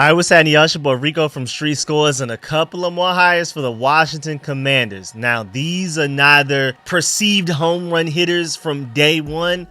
Hi, what's happening, y'all? It's your boy Rico from RicoScores and a couple of more hires for the Washington Commanders. Now, these are neither perceived home run hitters from day one,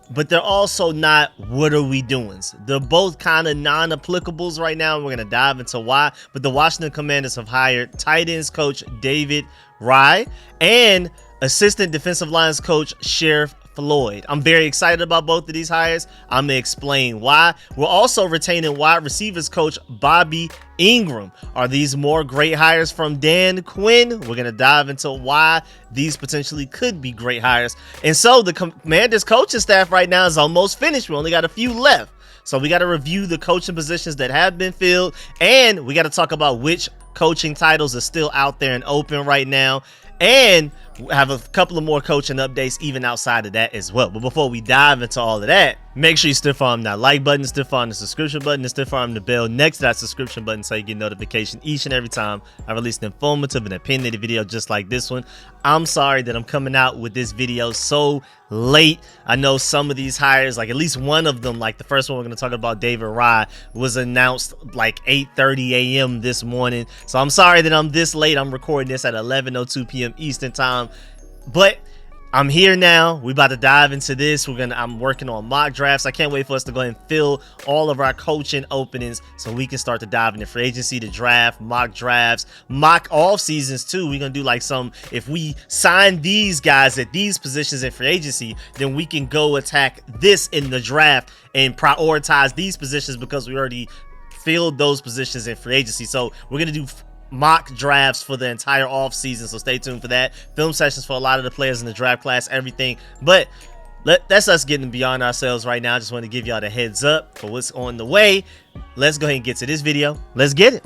but they're also not what are we doings. They're both kind of non-applicables right now, and we're going to dive into why. But the Washington Commanders have hired tight ends coach David Raih and assistant defensive lines coach Sharrif. Floyd. I'm very excited about both of these hires. I'm going to explain why. We're also retaining wide receivers coach Bobby Engram. Are these more great hires from Quinn? We're going to dive into why these potentially could be great hires. And so the Commanders coaching staff right now is almost finished. We only got a few left. So we got to review the coaching positions that have been filled, and we got to talk about which coaching titles are still out there and open right now, and have a couple of more coaching updates even outside of that as well. But before we dive into all of that, make sure you stiff arm that like button, stiff arm the subscription button, and stiff arm the bell next to that subscription button so you get notification each and every time I release an informative and opinionated video just like this one. I'm sorry that I'm coming out with this video so late. I know some of these hires, like at least one of them, like the first one we're going to talk about, David Raih, was announced like 8:30 a.m. this morning. So I'm sorry that I'm this late. I'm recording this at 11:02 p.m. Eastern time. But I'm here now. We about to dive into this. I'm working on mock drafts. I can't wait for us to go ahead and fill all of our coaching openings so we can start to dive into free agency, the draft, mock drafts, mock off seasons too. We're gonna do like if we sign these guys at these positions in free agency, then we can go attack this in the draft and prioritize these positions because we already filled those positions in free agency. So we're gonna do mock drafts for the entire off season, so stay tuned for that. Film sessions for a lot of the players in the draft class, everything. But that's us getting beyond ourselves right now. I just want to give y'all the heads up for what's on the way. Let's go ahead and get to this video. Let's get it.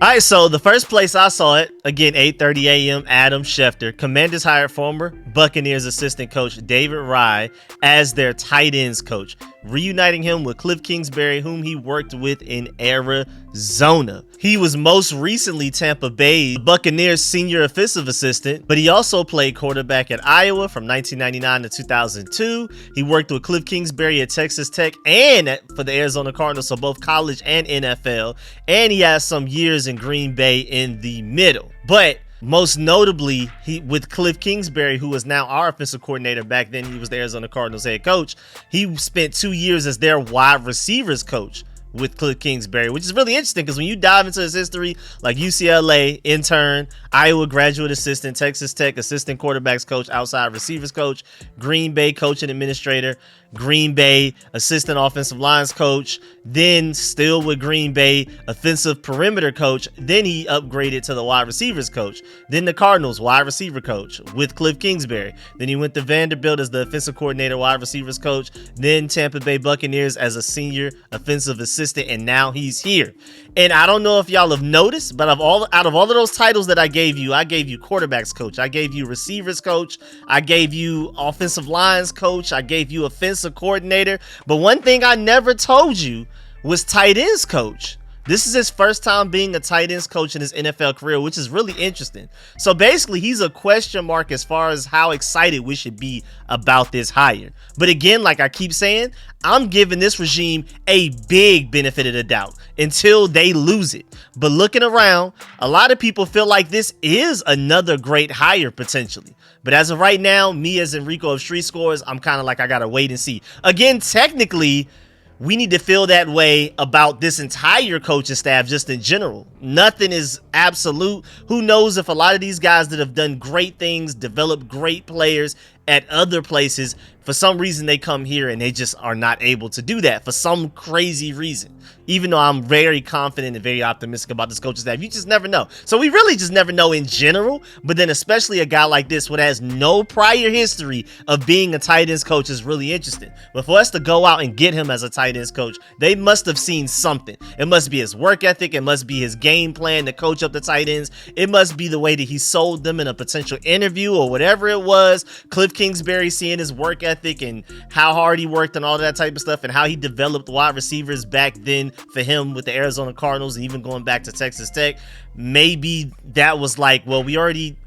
All right, so the first place I saw it, again, 8:30 a.m., Adam Schefter. Commanders hired former Buccaneers assistant coach David Raih as their tight ends coach, reuniting him with Cliff Kingsbury, whom he worked with in Arizona. He was most recently Tampa Bay Buccaneers senior offensive assistant, but he also played quarterback at Iowa from 1999 to 2002. He worked with Cliff Kingsbury at Texas Tech and for the Arizona Cardinals, so both college and NFL, and he has some years in Green Bay in the middle. But most notably, with Cliff Kingsbury, who is now our offensive coordinator. Back then, he was the Arizona Cardinals head coach. He spent 2 years as their wide receivers coach with Cliff Kingsbury, which is really interesting because when you dive into his history, like UCLA intern, Iowa graduate assistant, Texas Tech assistant quarterbacks coach, outside receivers coach, Green Bay coach and administrator, Green Bay assistant offensive lines coach, then still with Green Bay offensive perimeter coach, then he upgraded to the wide receivers coach, then the Cardinals wide receiver coach with Cliff Kingsbury, then he went to Vanderbilt as the offensive coordinator wide receivers coach, then Tampa Bay Buccaneers as a senior offensive assistant, and now he's here. And I don't know if y'all have noticed, but out of all of those titles that I gave you quarterbacks coach, I gave you receivers coach, I gave you offensive lines coach, I gave you offensive coordinator, but one thing I never told you was tight ends coach. This is his first time being a tight ends coach in his NFL career, which is really interesting. So basically, he's a question mark as far as how excited we should be about this hire. But again, like I keep saying, I'm giving this regime a big benefit of the doubt until they lose it. But looking around, a lot of people feel like this is another great hire potentially. But as of right now, me as Rico of RicoScores, I'm kind of like, I got to wait and see. Again, technically, we need to feel that way about this entire coaching staff just in general. Nothing is absolute. Who knows if a lot of these guys that have done great things, developed great players at other places, for some reason they come here and they just are not able to do that for some crazy reason. Even though I'm very confident and very optimistic about this coaching staff, you just never know. So we really just never know in general, but then especially a guy like this who has no prior history of being a tight ends coach is really interesting. But for us to go out and get him as a tight ends coach, they must have seen something. It must be his work ethic. It must be his game plan to coach up the tight ends. It must be the way that he sold them in a potential interview or whatever it was. Cliff Kingsbury, seeing his work ethic and how hard he worked and all that type of stuff, and how he developed wide receivers back then for him with the Arizona Cardinals and even going back to Texas Tech, maybe that was like, well, we already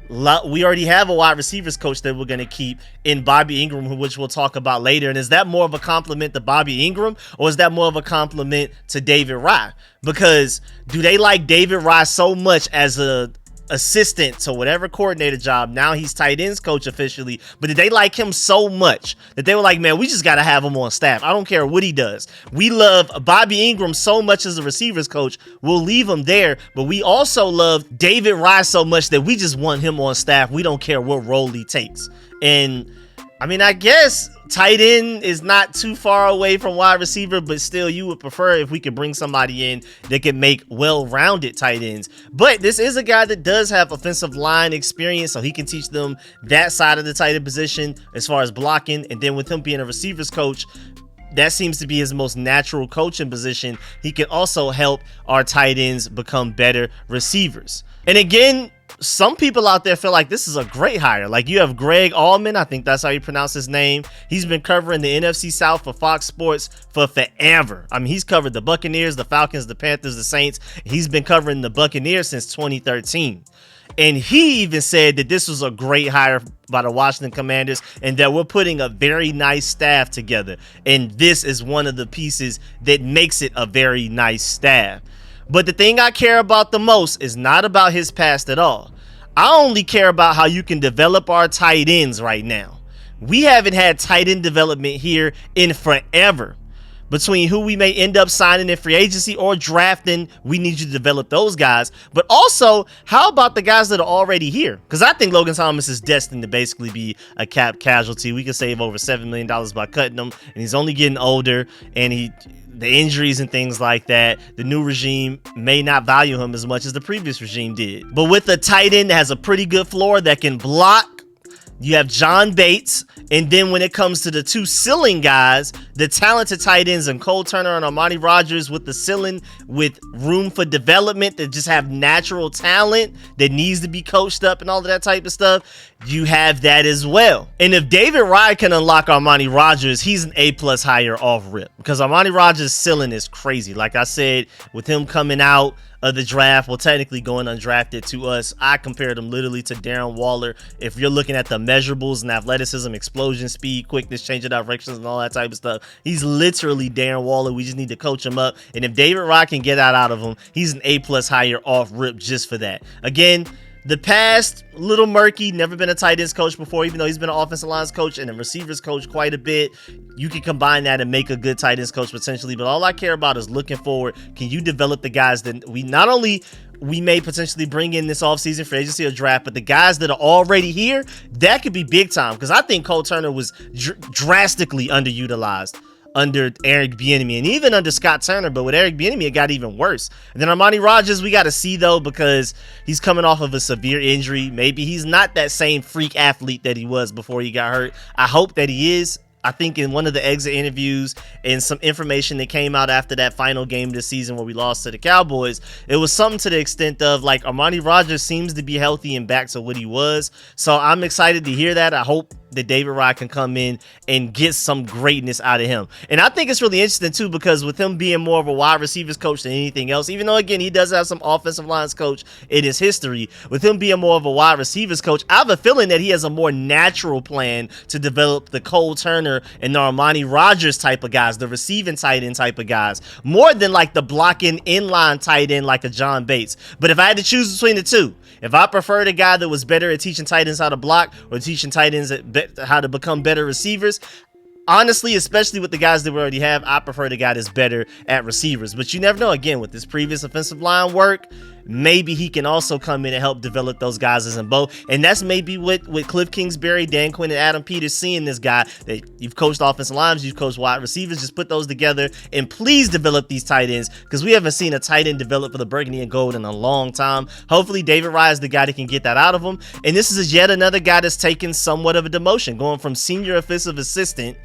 have a wide receivers coach that we're going to keep in Bobby Engram, which we'll talk about later. And is that more of a compliment to Bobby Engram, or is that more of a compliment to David Raih? Because do they like David Raih so much as a assistant to whatever coordinator job? Now he's tight ends coach officially, but did they like him so much that they were like, man, we just got to have him on staff? I don't care what he does. We love Bobby Engram so much as a receivers coach, we'll leave him there, but we also love David Raih so much that we just want him on staff. We don't care what role he takes. And I mean, I guess tight end is not too far away from wide receiver, but still you would prefer if we could bring somebody in that can make well-rounded tight ends. But this is a guy that does have offensive line experience, so he can teach them that side of the tight end position as far as blocking. And then with him being a receivers coach, that seems to be his most natural coaching position. He can also help our tight ends become better receivers. And again, some people out there feel like this is a great hire. Like, you have Greg Allman, I think that's how you pronounce his name. He's been covering the NFC South for Fox Sports for forever. I mean, he's covered the Buccaneers, the Falcons, the Panthers, the Saints. He's been covering the Buccaneers since 2013. And he even said that this was a great hire by the Washington Commanders and that we're putting a very nice staff together. And this is one of the pieces that makes it a very nice staff. But the thing I care about the most is not about his past at all. I only care about how you can develop our tight ends right now. We haven't had tight end development here in forever. Between who we may end up signing in free agency or drafting, we need you to develop those guys. But also, how about the guys that are already here? Because I think Logan Thomas is destined to basically be a cap casualty. We could save over $7 million by cutting him, and he's only getting older, and the injuries and things like that, the new regime may not value him as much as the previous regime did. But with a tight end that has a pretty good floor that can block, you have John Bates, and then when it comes to the two ceiling guys, the talented tight ends and Cole Turner and Armani Rogers with the ceiling with room for development that just have natural talent that needs to be coached up and all of that type of stuff, you have that as well. And if David Raih can unlock Armani Rogers, he's an A+ hire off rip, because Armani Rogers' ceiling is crazy. Like I said, with him coming out of the draft, well, technically going undrafted to us, I compared him literally to Darren Waller. If you're looking at the measurables and athleticism, explosion, speed, quickness, change of directions, and all that type of stuff, he's literally Darren Waller. We just need to coach him up. And if David Raih can get that out of him, he's an A+ hire off rip just for that. Again, the past, little murky, never been a tight ends coach before, even though he's been an offensive lines coach and a receivers coach quite a bit. You can combine that and make a good tight ends coach potentially, but all I care about is looking forward. Can you develop the guys that we may potentially bring in this offseason for agency or draft, but the guys that are already here, that could be big time, because I think Cole Turner was drastically underutilized under Eric Bieniemy and even under Scott Turner, but with Eric Bieniemy it got even worse. And then Armani Rogers, we got to see though, because he's coming off of a severe injury. Maybe he's not that same freak athlete that he was before he got hurt. I hope that he is. I think in one of the exit interviews and some information that came out after that final game this season where we lost to the Cowboys, it was something to the extent of like, Armani Rogers seems to be healthy and back to what he was. So I'm excited to hear that. I hope that David Raih can come in and get some greatness out of him. And I think it's really interesting too, because with him being more of a wide receivers coach than anything else, even though again he does have some offensive lines coach in his history, with him being more of a wide receivers coach, I have a feeling that he has a more natural plan to develop the Cole Turner and the Armani Rogers type of guys, the receiving tight end type of guys, more than like the blocking inline tight end like a John Bates. But if I had to choose between the two, if I preferred a guy that was better at teaching tight ends how to block or teaching tight ends how to become better receivers, honestly, especially with the guys that we already have, I prefer the guy that's better at receivers. But you never know. Again, with this previous offensive line work, maybe he can also come in and help develop those guys as in both. And that's maybe with Cliff Kingsbury, Dan Quinn, and Adam Peters seeing this guy that you've coached offensive lines, you've coached wide receivers, just put those together and please develop these tight ends, because we haven't seen a tight end develop for the Burgundy and Gold in a long time. Hopefully David Raih is the guy that can get that out of him. And this is yet another guy that's taken somewhat of a demotion, going from senior offensive assistant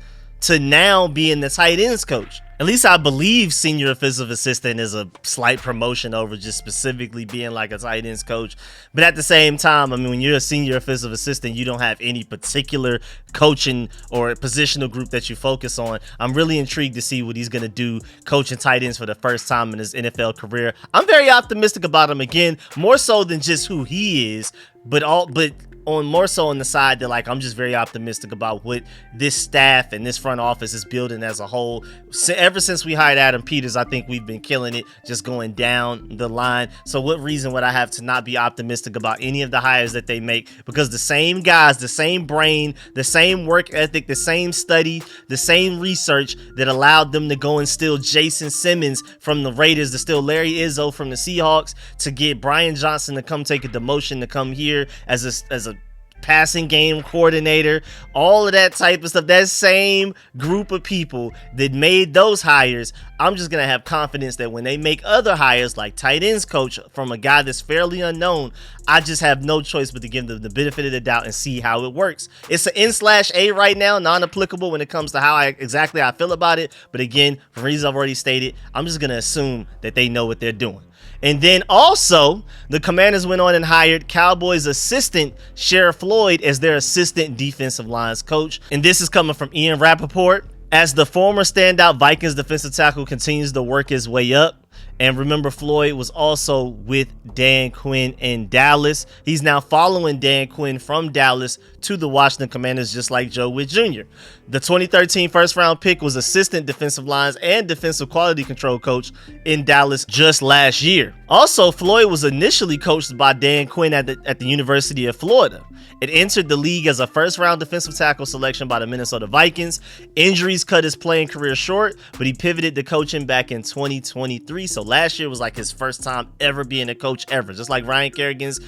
to now being the tight ends coach. At least I believe senior offensive assistant is a slight promotion over just specifically being like a tight ends coach. But at the same time, I mean, when you're a senior offensive assistant, you don't have any particular coaching or positional group that you focus on. I'm really intrigued to see what he's going to do coaching tight ends for the first time in his NFL career. I'm very optimistic about him, again, more so than just who he is, but on more so on the side that, like, I'm just very optimistic about what this staff and this front office is building as a whole. Ever since we hired Adam Peters, I think we've been killing it, just going down the line. So what reason would I have to not be optimistic about any of the hires that they make? Because the same guys, the same brain, the same work ethic, the same study, the same research that allowed them to go and steal Jason Simmons from the Raiders, to steal Larry Izzo from the Seahawks, to get Brian Johnson to come take a demotion to come here as a passing game coordinator, all of that type of stuff. That same group of people that made those hires, I'm just gonna have confidence that when they make other hires like tight ends coach from a guy that's fairly unknown, I just have no choice but to give them the benefit of the doubt and see how it works. It's an N/A right now, non-applicable when it comes to how exactly I feel about it. But again, for reasons I've already stated, I'm just gonna assume that they know what they're doing. And then also, the Commanders went on and hired Cowboys assistant Sharrif Floyd as their assistant defensive lines coach. And this is coming from Ian Rappaport. As the former standout Vikings defensive tackle continues to work his way up, and remember, Floyd was also with Dan Quinn in Dallas. He's now following Dan Quinn from Dallas to the Washington Commanders, just like Joe Witt Jr. The 2013 first-round pick was assistant defensive lines and defensive quality control coach in Dallas just last year. Also, Floyd was initially coached by Dan Quinn at the University of Florida. It entered the league as a first-round defensive tackle selection by the Minnesota Vikings. Injuries cut his playing career short, but he pivoted to coaching back in 2023. So last year was like his first time ever being a coach ever. Just like Ryan Kerrigan's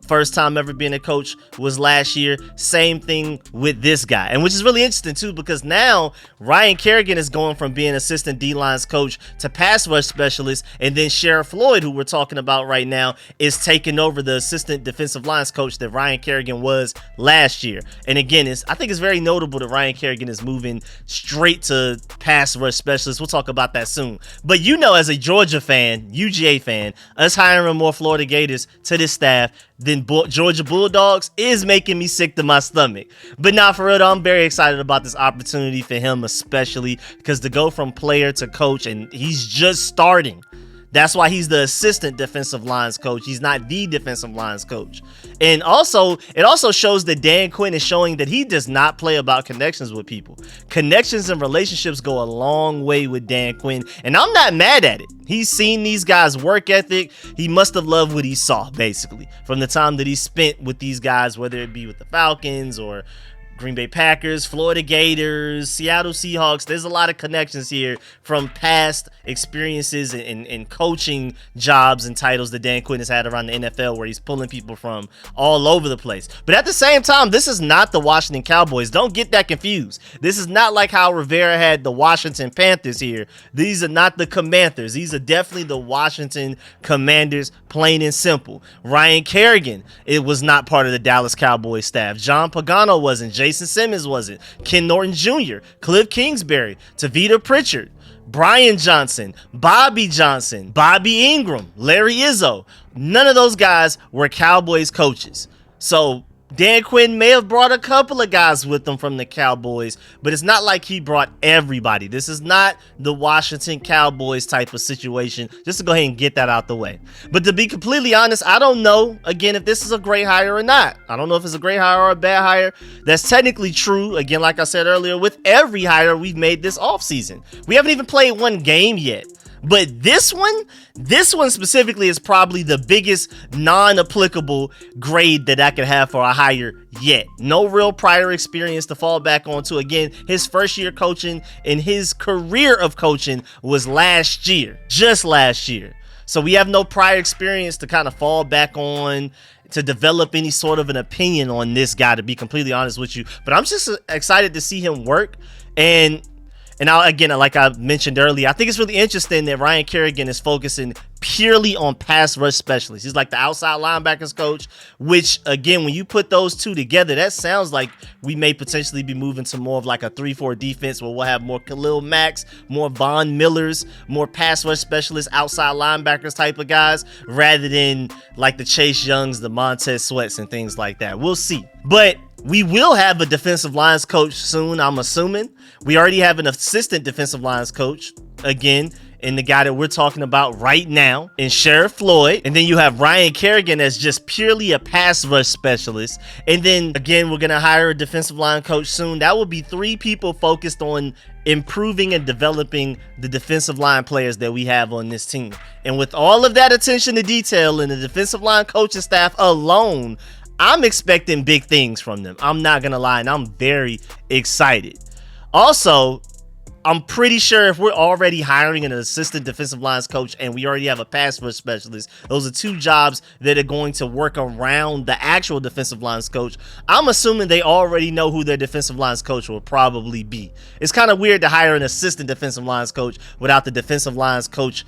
first time ever being a coach was last year. Same thing with this guy. And which is really interesting too, because now Ryan Kerrigan is going from being assistant D-lines coach to pass rush specialist, and then Sharrif Floyd, who we're talking about right now, is taking over the assistant defensive lines coach that Ryan Kerrigan was last year. And again, I think it's very notable that Ryan Kerrigan is moving straight to pass rush specialist. We'll talk about that soon. But you know, as a Georgia fan, UGA fan, us hiring more Florida Gators to this staff than Georgia Bulldogs is making me sick to my stomach. But not for real though, I'm very excited about this opportunity for him, especially because to go from player to coach, and he's just starting. That's why he's the assistant defensive lines coach. He's not the defensive lines coach. And also, it also shows that Dan Quinn is showing that he does not play about connections with people. Connections and relationships go a long way with Dan Quinn, and I'm not mad at it. He's seen these guys' work ethic. He must have loved what he saw, basically, from the time that he spent with these guys, whether it be with the Falcons or Green Bay Packers, Florida Gators, Seattle Seahawks. There's a lot of connections here from past experiences and coaching jobs and titles that Dan Quinn has had around the NFL, where he's pulling people from all over the place. But at the same time, this is not the Washington Cowboys. Don't get that confused. This is not like how Rivera had the Washington Panthers here. These are not the Commanders. These are definitely the Washington Commanders, plain and simple. Ryan Kerrigan, it was not part of the Dallas Cowboys staff. John Pagano wasn't. Jason Simmons wasn't. Ken Norton Jr., Cliff Kingsbury, Tavita Pritchard, Brian Johnson, Bobby Johnson, Bobby Engram, Larry Izzo. None of those guys were Cowboys coaches. So Dan Quinn may have brought a couple of guys with him from the Cowboys, but it's not like he brought everybody. This is not the Washington Cowboys type of situation, just to go ahead and get that out the way. But to be completely honest, I don't know, again, if this is a great hire or not. I don't know if it's a great hire or a bad hire. That's technically true, again, like I said earlier, with every hire we've made this offseason. We haven't even played one game yet. But this one specifically is probably the biggest non-applicable grade that I could have for a hire yet. No real prior experience to fall back onto. Again, his first year coaching and his career of coaching was last year, just last year. So we have no prior experience to kind of fall back on to develop any sort of an opinion on this guy, to be completely honest with you. But I'm just excited to see him work. And again, like I mentioned earlier, I think it's really interesting that Ryan Kerrigan is focusing purely on pass rush specialists. He's like the outside linebackers coach, which again, when you put those two together, that sounds like we may potentially be moving to more of like a 3-4 defense where we'll have more Khalil Macks, more Von Millers, more pass rush specialists, outside linebackers type of guys, rather than like the Chase Youngs, the Montez Sweats and things like that. We'll see. But we will have a defensive lines coach soon, I'm assuming. We already have an assistant defensive lines coach, again, and the guy that we're talking about right now in Sharrif Floyd. And then you have Ryan Kerrigan as just purely a pass rush specialist. And then again, we're going to hire a defensive line coach soon. That will be 3 people focused on improving and developing the defensive line players that we have on this team. And with all of that attention to detail in the defensive line coaching staff alone, I'm expecting big things from them. I'm not going to lie, and I'm very excited. Also, I'm pretty sure if we're already hiring an assistant defensive lines coach and we already have a pass rush specialist, those are 2 jobs that are going to work around the actual defensive lines coach. I'm assuming they already know who their defensive lines coach will probably be. It's kind of weird to hire an assistant defensive lines coach without the defensive lines coach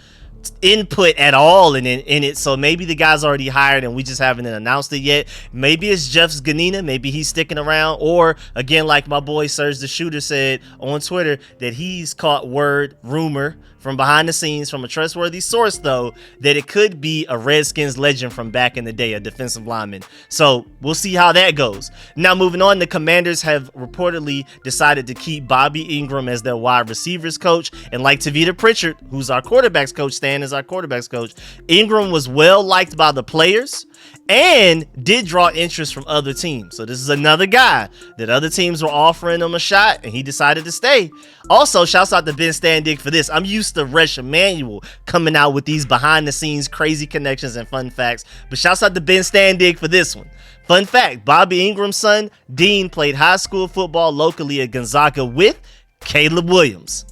input at all in it. So maybe the guy's already hired and we just haven't announced it yet. Maybe it's Jeff Ganina, maybe he's sticking around, or again, like my boy Serge the Shooter said on Twitter, that he's caught rumor from behind the scenes from a trustworthy source though, that it could be a Redskins legend from back in the day, a defensive lineman. So we'll see how that goes. Now moving on, the Commanders have reportedly decided to keep Bobby Engram as their wide receivers coach, and like Tavita Pritchard, who's our quarterbacks coach, Stan is our quarterbacks coach, Engram was well liked by the players and did draw interest from other teams. So this is another guy that other teams were offering him a shot and he decided to stay. Also, shouts out to Ben Standig for this. I'm used to Resh Emanuel coming out with these behind the scenes crazy connections and fun facts, but shouts out to Ben Standig for this one. Fun fact, Bobby Ingram's son, Dean, played high school football locally at Gonzaga with Caleb Williams.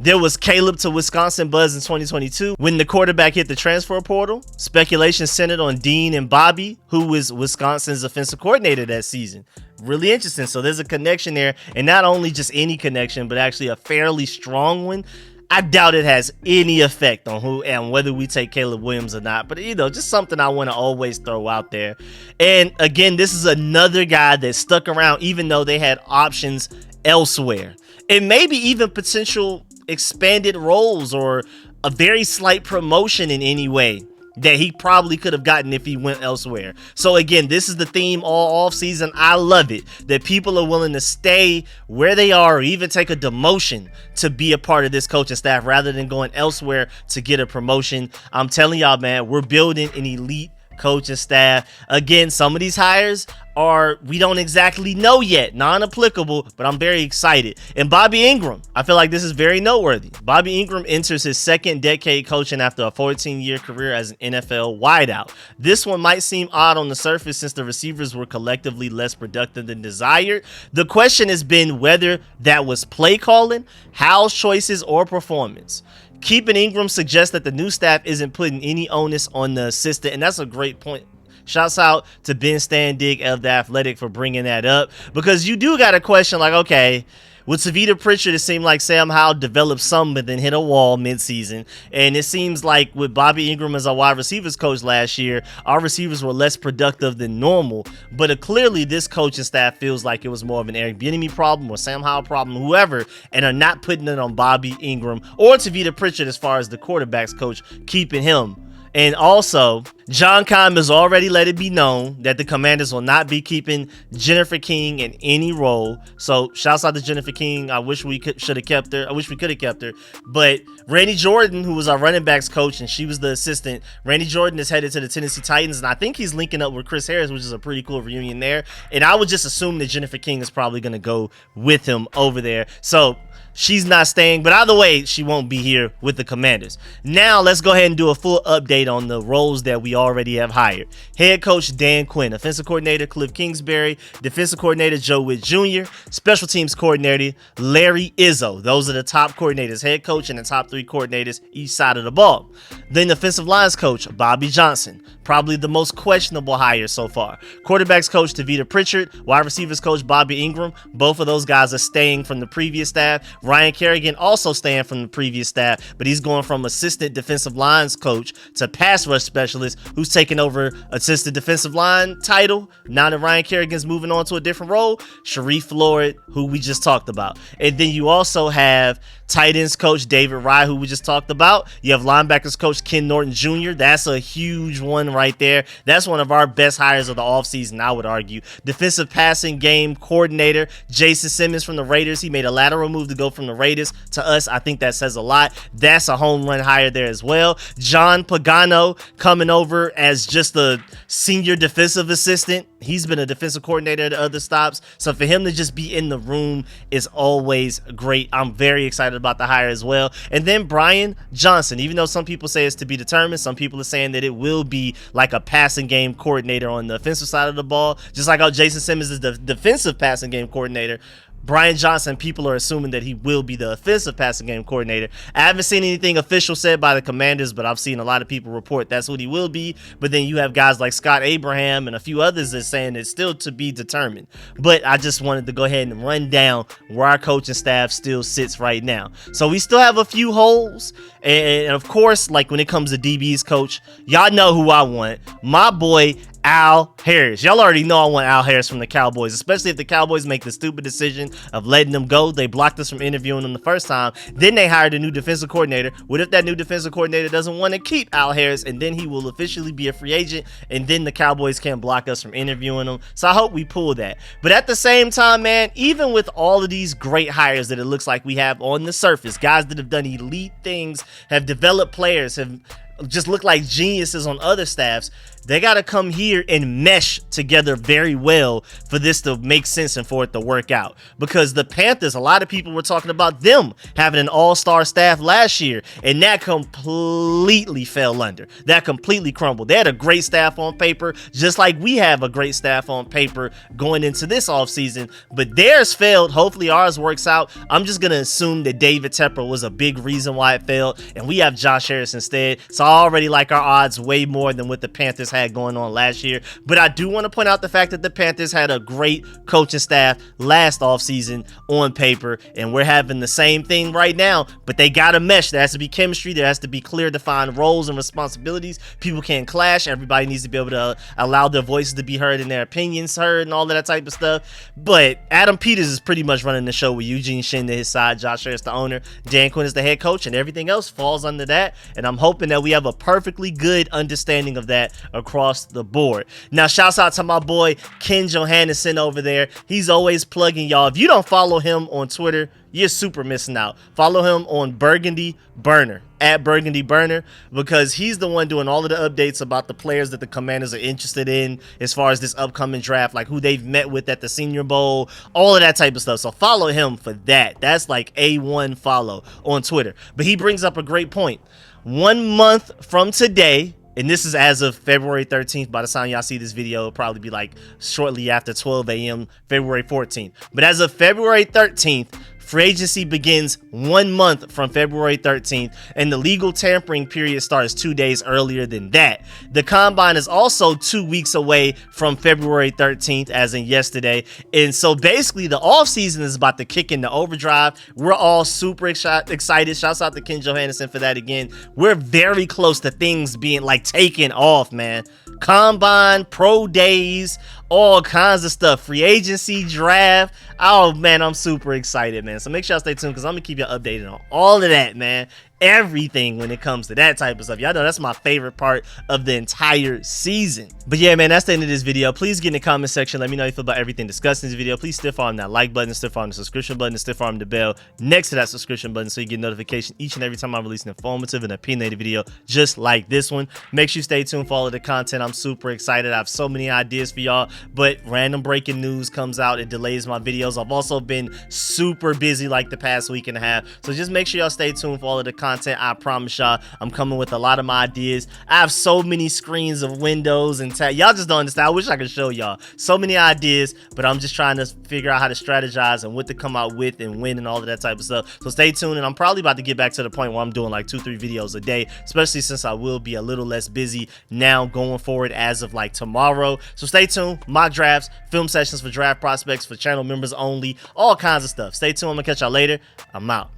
There was Caleb to Wisconsin buzz in 2022 when the quarterback hit the transfer portal. Speculation centered on Dean and Bobby, who was Wisconsin's offensive coordinator that season. Really interesting. So there's a connection there, and not only just any connection, but actually a fairly strong one. I doubt it has any effect on who and whether we take Caleb Williams or not, but just something I want to always throw out there. And again, this is another guy that stuck around even though they had options elsewhere, and maybe even potential expanded roles or a very slight promotion in any way that he probably could have gotten if he went elsewhere. So again, this is the theme all off season. I love it that people are willing to stay where they are or even take a demotion to be a part of this coaching staff rather than going elsewhere to get a promotion. I'm telling y'all, man, we're building an elite coaching staff. Again, some of these hires we don't exactly know yet, non-applicable, but I'm very excited. And Bobby Engram, I feel like this is very noteworthy. Bobby Engram enters his 2nd decade coaching after a 14-year career as an NFL wideout. This one might seem odd on the surface since the receivers were collectively less productive than desired. The question has been whether that was play calling, Hal's choices, or performance. Keeping Engram suggests that the new staff isn't putting any onus on the assistant, and that's a great point. Shouts out to Ben Standig of The Athletic for bringing that up, because you do got a question like, okay, with Tavita Pritchard, it seemed like Sam Howell developed some but then hit a wall midseason. And it seems like with Bobby Engram as our wide receivers coach last year, our receivers were less productive than normal. But clearly this coaching staff feels like it was more of an Eric Bieniemy problem or Sam Howell problem, whoever, and are not putting it on Bobby Engram or Tavita Pritchard as far as the quarterbacks coach keeping him. And also, John Keim has already let it be known that the Commanders will not be keeping Jennifer King in any role. So, shouts out to Jennifer King. I wish we could have kept her. I wish we could have kept her. But Randy Jordan, who was our running backs coach, and she was the assistant, Randy Jordan is headed to the Tennessee Titans, and I think he's linking up with Chris Harris, which is a pretty cool reunion there. And I would just assume that Jennifer King is probably going to go with him over there. So, she's not staying, but either way, she won't be here with the Commanders. Now, let's go ahead and do a full update on the roles that we already have hired. Head coach Dan Quinn, offensive coordinator Cliff Kingsbury, defensive coordinator Joe Witt Jr., special teams coordinator Larry Izzo. Those are the top coordinators, head coach and the top 3 coordinators each side of the ball. Then offensive lines coach Bobby Johnson, probably the most questionable hire so far. Quarterbacks coach Tavita Pritchard, wide receivers coach Bobby Engram. Both of those guys are staying from the previous staff. Ryan Kerrigan also staying from the previous staff, but he's going from assistant defensive lines coach to pass rush specialist, who's taking over assistant defensive line title. Now that Ryan Kerrigan's moving on to a different role, Sharrif Floyd, who we just talked about. And then you also have tight ends coach David Raih, who we just talked about. You have linebackers coach Ken Norton Jr. That's a huge one right there. That's one of our best hires of the offseason, I would argue. Defensive passing game coordinator Jason Simmons from the Raiders. He made a lateral move to go from the Raiders to us. I think that says a lot. That's a home run hire there as well. John Pagano coming over as just a senior defensive assistant. He's been a defensive coordinator at other stops. So for him to just be in the room is always great. I'm very excited about the hire as well. And then Brian Johnson, even though some people say it's to be determined, some people are saying that it will be like a passing game coordinator on the offensive side of the ball, just like how Jason Simmons is the defensive passing game coordinator. Brian Johnson, people are assuming that he will be the offensive passing game coordinator. I haven't seen anything official said by the Commanders, but I've seen a lot of people report that's what he will be. But then you have guys like Scott Abraham and a few others that saying it's still to be determined. But I just wanted to go ahead and run down where our coaching staff still sits right now. So we still have a few holes. And of course, like when it comes to DB's coach, y'all know who I want. My boy, Al Harris. Y'all already know I want Al Harris from the Cowboys, especially if the Cowboys make the stupid decision of letting them go. They blocked us from interviewing them the first time. Then they hired a new defensive coordinator. What if that new defensive coordinator doesn't want to keep Al Harris, and then he will officially be a free agent, and then the Cowboys can't block us from interviewing him? So I hope we pull that. But at the same time, man, even with all of these great hires that it looks like we have on the surface, guys that have done elite things, have developed players, have just look like geniuses on other staffs, they got to come here and mesh together very well for this to make sense and for it to work out. Because the Panthers, a lot of people were talking about them having an all-star staff last year, and that completely fell under. That completely crumbled. They had a great staff on paper, just like we have a great staff on paper going into this offseason, but theirs failed. Hopefully ours works out. I'm just going to assume that David Tepper was a big reason why it failed, and we have Josh Harris instead. So I already like our odds way more than what the Panthers had going on last year. But I do want to point out the fact that the Panthers had a great coaching staff last offseason on paper, and we're having the same thing right now, but they got to mesh. There has to be chemistry. There has to be clear defined roles and responsibilities. People can't clash. Everybody needs to be able to allow their voices to be heard and their opinions heard and all of that type of stuff. But Adam Peters is pretty much running the show with Eugene Shin to his side, Josh Harris the owner, Dan Quinn is the head coach, and everything else falls under that. And I'm hoping that we have a perfectly good understanding of that across the board. Now, shouts out to my boy Ken Johannesson over there. He's always plugging y'all. If you don't follow him on Twitter, you're super missing out. Follow him on Burgundy Burner, at Burgundy Burner, because he's the one doing all of the updates about the players that the Commanders are interested in as far as this upcoming draft, like who they've met with at the Senior Bowl, all of that type of stuff. So follow him for that. That's like A1 follow on Twitter. But he brings up a great point. 1 month from today, and this is as of February 13th. By the time y'all see this video, it'll probably be like shortly after 12 a.m., February 14th. But as of February 13th, free agency begins 1 month from February 13th, and the legal tampering period starts 2 days earlier than that. The combine is also 2 weeks away from February 13th, as in yesterday. And so basically the offseason is about to kick into overdrive. We're all super excited. Shouts out to Ken Johannesson for that again. We're very close to things being like taken off, man. Combine, pro days, all kinds of stuff, free agency, draft. Oh man, I'm super excited, man. So make sure y'all stay tuned, because I'm gonna keep you updated on all of that, man. Everything when it comes to that type of stuff. Y'all know that's my favorite part of the entire season. But yeah, man, that's the end of this video. Please get in the comment section. Let me know how you feel about everything discussed in this video. Please stiff arm that like button, stiff arm the subscription button, stiff arm the bell next to that subscription button so you get notification each and every time I release an informative and opinionated video just like this one. Make sure you stay tuned for all of the content. I'm super excited. I have so many ideas for y'all, but random breaking news comes out. It delays my videos. I've also been super busy like the past week and a half. So just make sure y'all stay tuned for all of the content content. I promise y'all, I'm coming with a lot of my ideas. I have so many screens of windows and tab. Y'all just don't understand. I wish I could show y'all so many ideas, but I'm just trying to figure out how to strategize and what to come out with and when and all of that type of stuff. So stay tuned, and I'm probably about to get back to the point where I'm doing like 2-3 videos a day, especially since I will be a little less busy now going forward as of like tomorrow. So stay tuned. Mock drafts, film sessions for draft prospects, for channel members only, all kinds of stuff. Stay tuned. I'm gonna catch y'all later. I'm out.